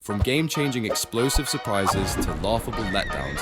from game-changing explosive surprises to laughable letdowns.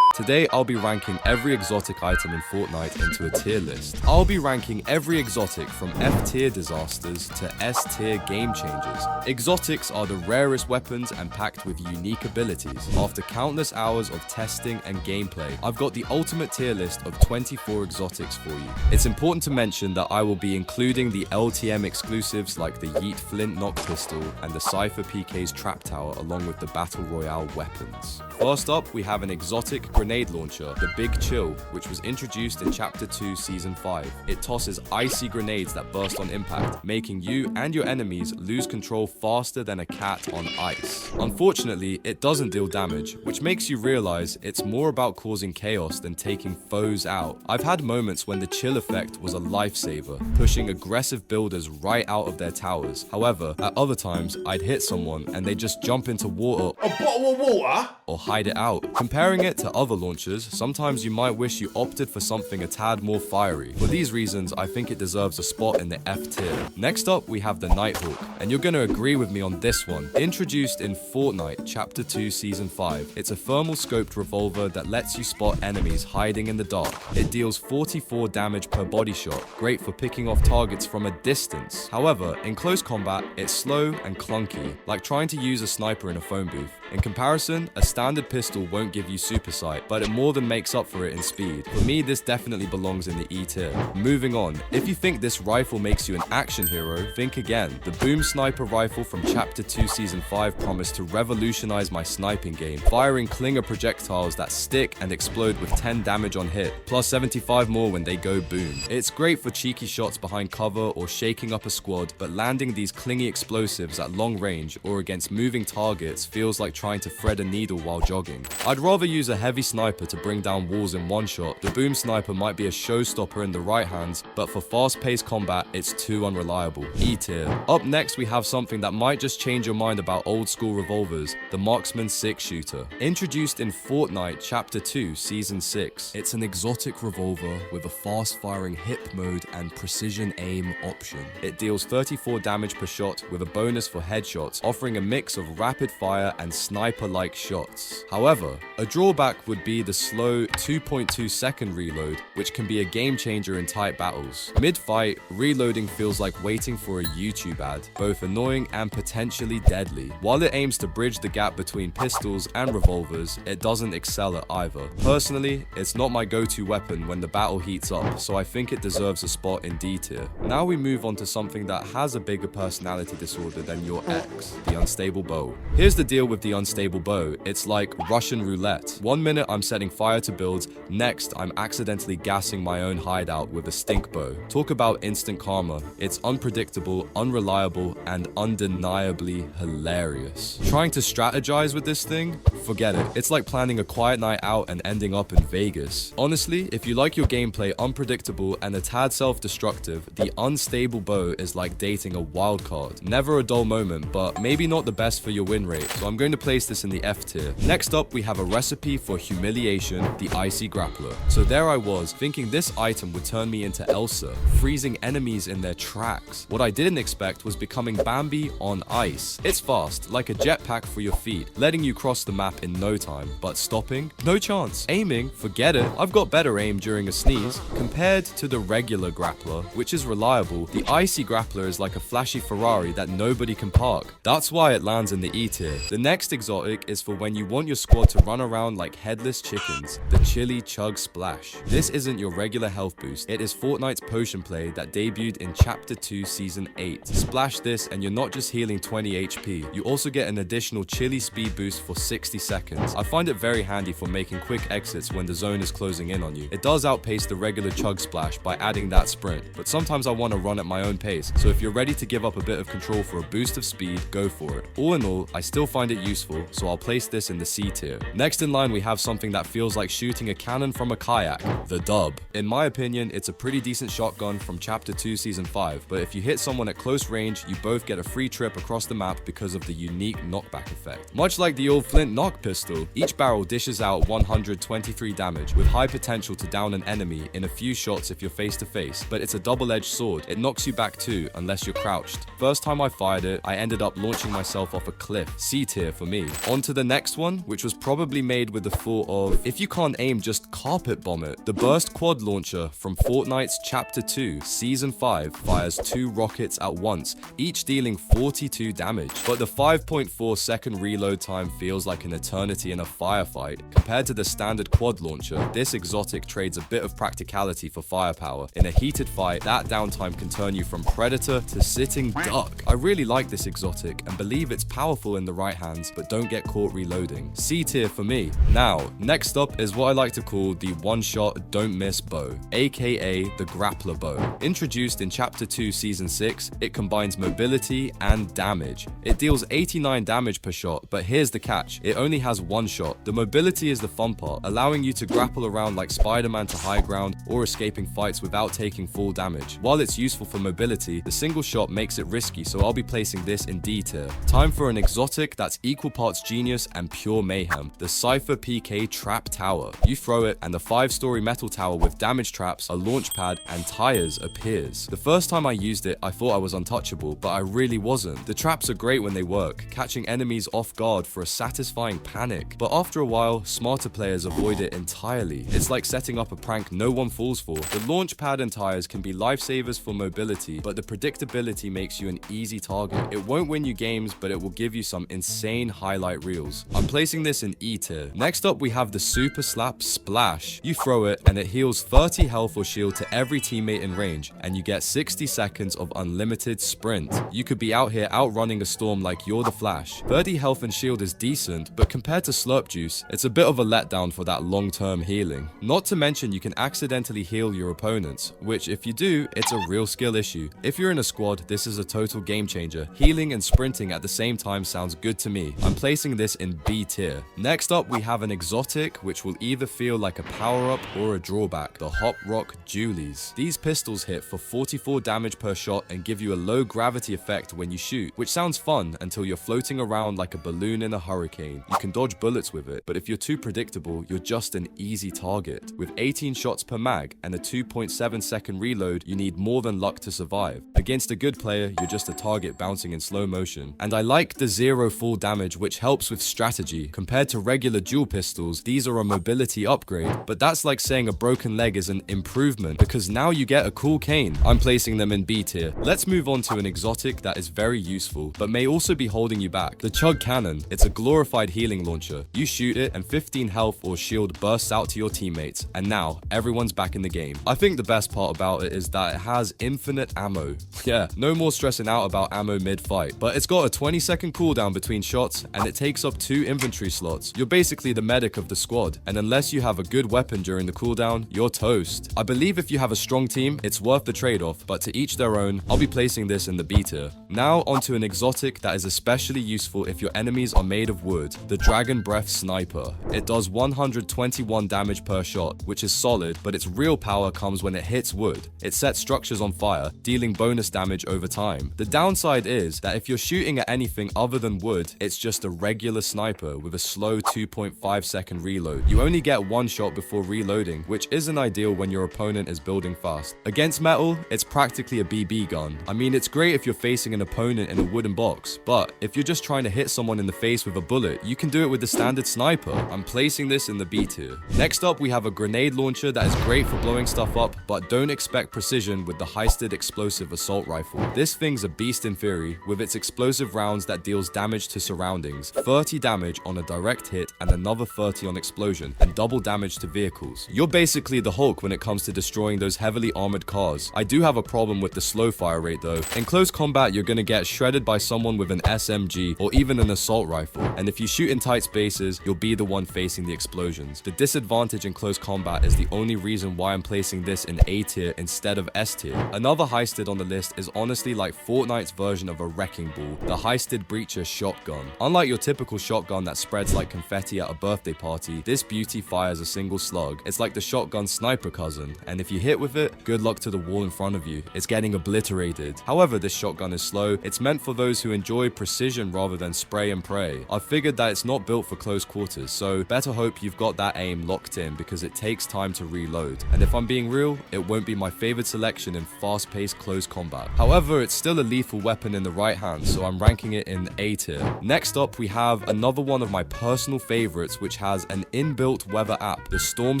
Today, I'll be ranking every exotic item in Fortnite into a tier list. I'll be ranking every exotic from F-tier disasters to S-tier game changers. Exotics are the rarest weapons and packed with unique abilities. After countless hours of testing and gameplay, I've got the ultimate tier list of 24 exotics for you. It's important to mention that I will be including the LTM exclusives like the Yeet Flint Knock Pistol and the Cypher PK's Trap Tower along with the Battle Royale weapons. First up, we have an exotic grenade launcher, the Big Chill, which was introduced in Chapter 2, Season 5. It tosses icy grenades that burst on impact, making you and your enemies lose control faster than a cat on ice. Unfortunately, it doesn't deal damage, which makes you realize it's more about causing chaos than taking foes out. I've had moments when the chill effect was a lifesaver, pushing aggressive builders right out of their towers. However, at other times, I'd hit someone and they'd just jump into water. A bottle of water? Or hide it out. Comparing it to other launchers, sometimes you might wish you opted for something a tad more fiery. For these reasons, I think it deserves a spot in the F tier. Next up, we have the Nighthawk, and you're gonna agree with me on this one. Introduced in Fortnite Chapter 2 Season 5, it's a thermal scoped revolver that lets you spot enemies hiding in the dark. It deals 44 damage per body shot, great for picking off targets from a distance. However, in close combat, it's slow and clunky, like trying to use a sniper in a phone booth. In comparison, a standard pistol won't give you super sight, but it more than makes up for it in speed. For me, this definitely belongs in the E tier. Moving on, if you think this rifle makes you an action hero, think again. The Boom Sniper rifle from Chapter 2 Season 5 promised to revolutionize my sniping game, firing clinger projectiles that stick and explode with 10 damage on hit, plus 75 more when they go boom. It's great for cheeky shots behind cover or shaking up a squad, but landing these clingy explosives at long range or against moving targets feels like trying to thread a needle while jogging. I'd rather use a heavy sniper to bring down walls in one shot. The Boom Sniper might be a showstopper in the right hands, but for fast-paced combat, it's too unreliable. E tier. Up next, we have something that might just change your mind about old-school revolvers, the Marksman 6-shooter. Introduced in Fortnite Chapter 2 Season 6, it's an exotic revolver with a fast-firing hip mode and precision aim option. It deals 34 damage per shot with a bonus for headshots, offering a mix of rapid fire and sniper-like shots. However, a drawback would be the slow 2.2 second reload, which can be a game changer in tight battles. Mid-fight, reloading feels like waiting for a YouTube ad, both annoying and potentially deadly. While it aims to bridge the gap between pistols and revolvers, it doesn't excel at either. Personally, it's not my go-to weapon when the battle heats up, so I think it deserves a spot in D tier. Now we move on to something that has a bigger personality disorder than your ex, the unstable bow. Here's the deal with the unstable bow. It's like Russian roulette. One minute I'm setting fire to builds, next I'm accidentally gassing my own hideout with a stink bow. Talk about instant karma. It's unpredictable, unreliable, and undeniably hilarious. Trying to strategize with this thing? Forget it. It's like planning a quiet night out and ending up in Vegas. Honestly, if you like your gameplay unpredictable and a tad self-destructive, the unstable bow is like dating a wild card. Never a dull moment, but maybe not the best for your win rate, so I'm going to place this in the F tier. Next up, we have a recipe for humiliation, the Icy Grappler. So there I was, thinking this item would turn me into Elsa, freezing enemies in their tracks. What I didn't expect was becoming Bambi on ice. It's fast, like a jetpack for your feet, letting you cross the map in no time, but stopping? No chance. Aiming? Forget it. I've got better aim during a sneeze. Compared to the regular grappler, which is reliable, the Icy Grappler is like a flashy Ferrari that nobody can park. That's why it lands in the E tier. The next exotic is for when you want your squad to run around like headless chickens, the Chili Chug Splash. This isn't your regular health boost, it is Fortnite's potion play that debuted in Chapter 2 Season 8. Splash this and you're not just healing 20 HP, you also get an additional chili speed boost for 60 seconds. I find it very handy for making quick exits when the zone is closing in on you. It does outpace the regular Chug Splash by adding that sprint, but sometimes I want to run at my own pace, so if you're ready to give up a bit of control for a boost of speed, go for it. All in all, I still find it useful, so I'll place this in the C tier. Next in line we have something something that feels like shooting a cannon from a kayak, the Dub. In my opinion, it's a pretty decent shotgun from Chapter 2 Season 5, but if you hit someone at close range, you both get a free trip across the map because of the unique knockback effect. Much like the old Flint knock pistol, each barrel dishes out 123 damage, with high potential to down an enemy in a few shots if you're face to face, but it's a double-edged sword. It knocks you back too, unless you're crouched. First time I fired it, I ended up launching myself off a cliff, C tier for me. On to the next one, which was probably made with the thought of, if you can't aim, just carpet bomb it. The burst quad launcher from Fortnite's Chapter 2 Season 5 fires 2 rockets at once, each dealing 42 damage, but the 5.4 second reload time feels like an eternity in a firefight. Compared to the standard quad launcher, this exotic trades a bit of practicality for firepower. In a heated fight, that downtime can turn you from predator to sitting duck. I really like this exotic and believe it's powerful in the right hands, but don't get caught reloading. C tier for me. Now, next up is what I like to call the one-shot don't miss bow, aka the grappler bow. Introduced in Chapter 2 Season 6, it combines mobility and damage. It deals 89 damage per shot, but here's the catch, it only has one shot. The mobility is the fun part, allowing you to grapple around like Spider-Man to high ground or escaping fights without taking full damage. While it's useful for mobility, the single shot makes it risky, so I'll be placing this in D tier. Time for an exotic that's equal parts genius and pure mayhem, the Cypher PK Trap Tower. You throw it and the 5-story metal tower with damage traps, a launch pad, and tires appears. The first time I used it, I thought I was untouchable, but I really wasn't. The traps are great when they work, catching enemies off guard for a satisfying panic, but after a while, smarter players avoid it entirely. It's like setting up a prank no one falls for. The launch pad and tires can be lifesavers for mobility, but the predictability makes you an easy target. It won't win you games, but it will give you some insane highlight reels. I'm placing this in E tier. Next up, we have the Super Slap Splash. You throw it and it heals 30 health or shield to every teammate in range, and you get 60 seconds of unlimited sprint. You could be out here outrunning a storm like you're the Flash. 30 health and shield is decent, but compared to Slurp Juice, it's a bit of a letdown for that long-term healing. Not to mention you can accidentally heal your opponents, which if you do, it's a real skill issue. If you're in a squad, this is a total game changer. Healing and sprinting at the same time sounds good to me. I'm placing this in B tier. Next up, we have an exotic which will either feel like a power-up or a drawback, the Hop Rock Julies. These pistols hit for 44 damage per shot and give you a low gravity effect when you shoot, which sounds fun until you're floating around like a balloon in a hurricane. You can dodge bullets with it, but if you're too predictable, you're just an easy target. With 18 shots per mag and a 2.7 second reload, you need more than luck to survive. Against a good player, you're just a target bouncing in slow motion. And I like the 0 full damage, which helps with strategy. Compared to regular dual pistols, these are a mobility upgrade, but that's like saying a broken leg is an improvement, because now you get a cool cane. I'm placing them in B tier. Let's move on to an exotic that is very useful, but may also be holding you back. The Chug Cannon. It's a glorified healing launcher. You shoot it and 15 health or shield bursts out to your teammates, and now everyone's back in the game. I think the best part about it is that it has infinite ammo. Yeah, no more stressing out about ammo mid-fight, but it's got a 20-second cooldown between shots, and it takes up 2 inventory slots. You're basically the medic of the squad, and unless you have a good weapon during the cooldown, you're toast. I believe if you have a strong team, it's worth the trade-off, but to each their own. I'll be placing this in the B tier. Now onto an exotic that is especially useful if your enemies are made of wood, the Dragon Breath Sniper. It does 121 damage per shot, which is solid, but its real power comes when it hits wood. It sets structures on fire, dealing bonus damage over time. The downside is that if you're shooting at anything other than wood, it's just a regular sniper with a slow 2.5 second reload. You only get one shot before reloading, which isn't ideal when your opponent is building fast. Against metal, it's practically a BB gun. I mean, it's great if you're facing an opponent in a wooden box, but if you're just trying to hit someone in the face with a bullet, you can do it with the standard sniper. I'm placing this in the B tier. Next up, we have a grenade launcher that is great for blowing stuff up, but don't expect precision with the heisted explosive assault rifle. This thing's a beast in theory, with its explosive rounds that deals damage to surroundings, 30 damage on a direct hit and another 30 on explosion, and double damage to vehicles. You're basically the Hulk when it comes to destroying those heavily armored cars. I do have a problem with the slow fire rate though. In close combat, you're gonna get shredded by someone with an SMG or even an assault rifle, and if you shoot in tight spaces, you'll be the one facing the explosions. The disadvantage in close combat is the only reason why I'm placing this in A tier instead of S tier. Another heisted on the list is honestly like Fortnite's version of a wrecking ball, the heisted breacher shotgun. Unlike your typical shotgun that spreads like confetti at a birthday party, this beauty fires a single slug. It's like the shotgun sniper cousin, and if you hit with it, good luck to the wall in front of you. It's getting obliterated. However, this shotgun is slow. It's meant for those who enjoy precision rather than spray and pray. I've figured that it's not built for close quarters, so better hope you've got that aim locked in because it takes time to reload. And if I'm being real, it won't be my favorite selection in fast-paced close combat. However, it's still a lethal weapon in the right hand, so I'm ranking it in A tier. Next up, we have another one of my personal favorites, which has an inbuilt weather app, the Storm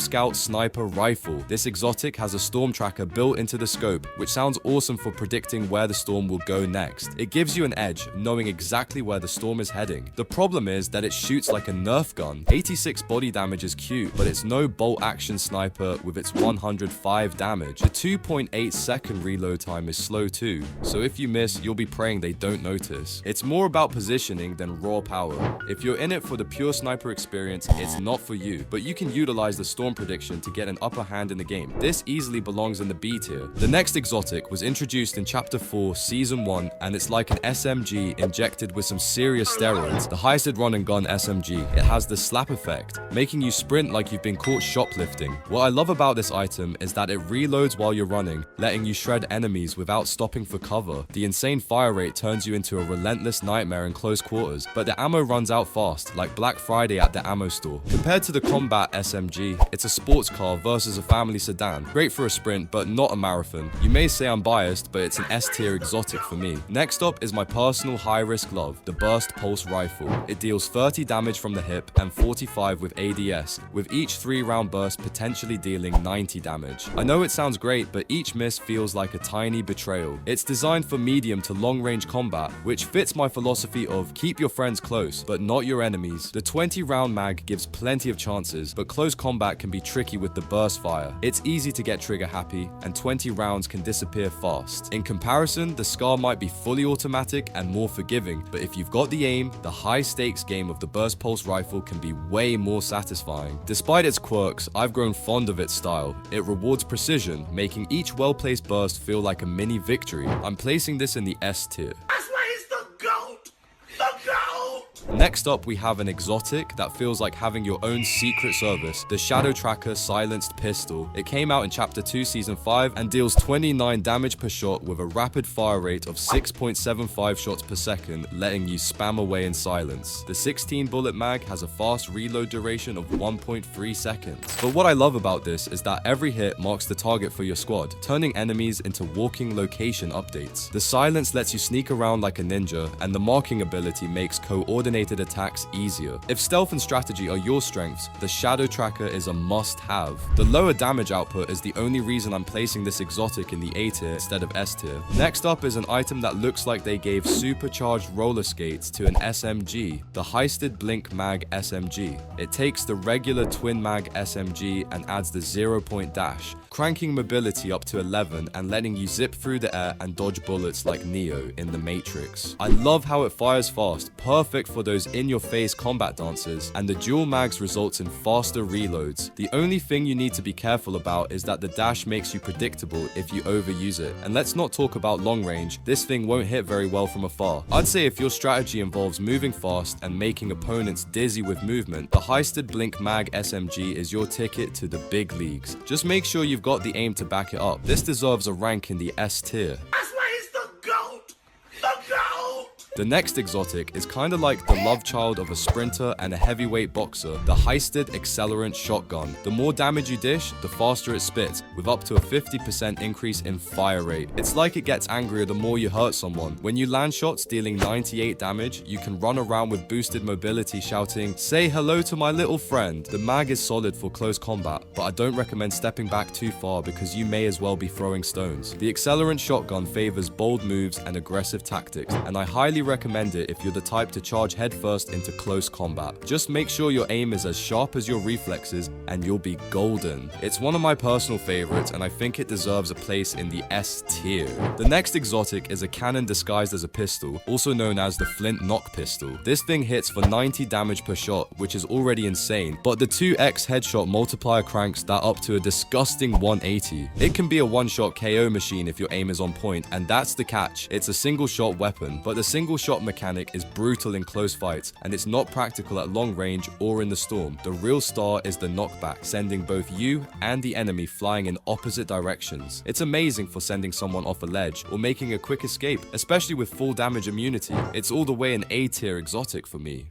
Scout Sniper Rifle. This exotic has a storm tracker built into the scope, which sounds awesome for predicting where the storm will go next. It gives you an edge, knowing exactly where the storm is heading. The problem is that it shoots like a Nerf gun. 86 body damage is cute, but it's no bolt action sniper with its 105 damage. The 2.8 second reload time is slow too, so if you miss, you'll be praying they don't notice. It's more about positioning than raw power. If you're in it for the pure sniper experience, it's not for you, but you can utilize the storm prediction to get an upper hand in the game. This easily belongs in the B tier. The next exotic was introduced in Chapter 4, Season 1, and it's like an SMG injected with some serious steroids. The heisted run and gun SMG. It has the slap effect, making you sprint like you've been caught shoplifting. What I love about this item is that it reloads while you're running, letting you shred enemies without stopping for cover. The insane fire rate turns you into a relentless nightmare in close quarters, but the ammo runs out fast, like Black Friday at the ammo store. Compared to the combat SMG, it's a sports car versus a family sedan. Great for a sprint, but not a marathon. You may say I'm biased, but it's an S tier exotic for me. Next up is my personal high-risk love, the Burst Pulse Rifle. It deals 30 damage from the hip and 45 with ADS, with each 3-round burst potentially dealing 90 damage. I know it sounds great, but each miss feels like a tiny betrayal. It's designed for medium to long-range combat, which fits my philosophy of keep your friends close, but not your enemies. The 20-round mag gives plenty of chances, but close combat can be tricky with the burst fire. It's easy to get trigger happy, and 20 rounds can disappear fast. In comparison, the SCAR might be fully automatic and more forgiving, but if you've got the aim, the high-stakes game of the Burst Pulse Rifle can be way more satisfying. Despite its quirks, I've grown fond of its style. It rewards precision, making each well-placed burst feel like a mini victory. I'm placing this in the S tier. That's why he's the GOAT! The GOAT! Next up, we have an exotic that feels like having your own secret service, the Shadow Tracker Silenced Pistol. It came out in Chapter 2, Season 5, and deals 29 damage per shot with a rapid fire rate of 6.75 shots per second, letting you spam away in silence. The 16-bullet mag has a fast reload duration of 1.3 seconds. But what I love about this is that every hit marks the target for your squad, turning enemies into walking location updates. The silence lets you sneak around like a ninja, and the marking ability makes coordinated attacks easier. If stealth and strategy are your strengths, the Shadow Tracker is a must-have. The lower damage output is the only reason I'm placing this exotic in the A tier instead of S tier. Next up is an item that looks like they gave supercharged roller skates to an SMG, the Heisted Blink Mag SMG. It takes the regular twin mag SMG and adds the 0-point dash, cranking mobility up to 11 and letting you zip through the air and dodge bullets like Neo in The Matrix. I love how it fires fast, perfect for those in-your-face combat dancers, and the dual mags results in faster reloads. The only thing you need to be careful about is that the dash makes you predictable if you overuse it. And let's not talk about long range, this thing won't hit very well from afar. I'd say if your strategy involves moving fast and making opponents dizzy with movement, the Heisted Blink Mag SMG is your ticket to the big leagues. Just make sure you've got the aim to back it up. This deserves a rank in the S tier. That's why he's the GOAT! The GOAT! The next exotic is kinda like the love child of a sprinter and a heavyweight boxer, the Heisted Accelerant Shotgun. The more damage you dish, the faster it spits, with up to a 50% increase in fire rate. It's like it gets angrier the more you hurt someone. When you land shots dealing 98 damage, you can run around with boosted mobility shouting, "Say hello to my little friend." The mag is solid for close combat, but I don't recommend stepping back too far because you may as well be throwing stones. The Accelerant Shotgun favors bold moves and aggressive tactics, and I highly recommend it if you're the type to charge headfirst into close combat. Just make sure your aim is as sharp as your reflexes and you'll be golden. It's one of my personal favorites and I think it deserves a place in the S tier. The next exotic is a cannon disguised as a pistol, also known as the Flint Knock Pistol. This thing hits for 90 damage per shot, which is already insane, but the 2x headshot multiplier cranks that up to a disgusting 180. It can be a one-shot KO machine if your aim is on point, and that's the catch. It's a single shot weapon, but the single single shot mechanic is brutal in close fights, and it's not practical at long range or in the storm. The real star is the knockback, sending both you and the enemy flying in opposite directions. It's amazing for sending someone off a ledge or making a quick escape, especially with full damage immunity. It's all the way an A tier exotic for me.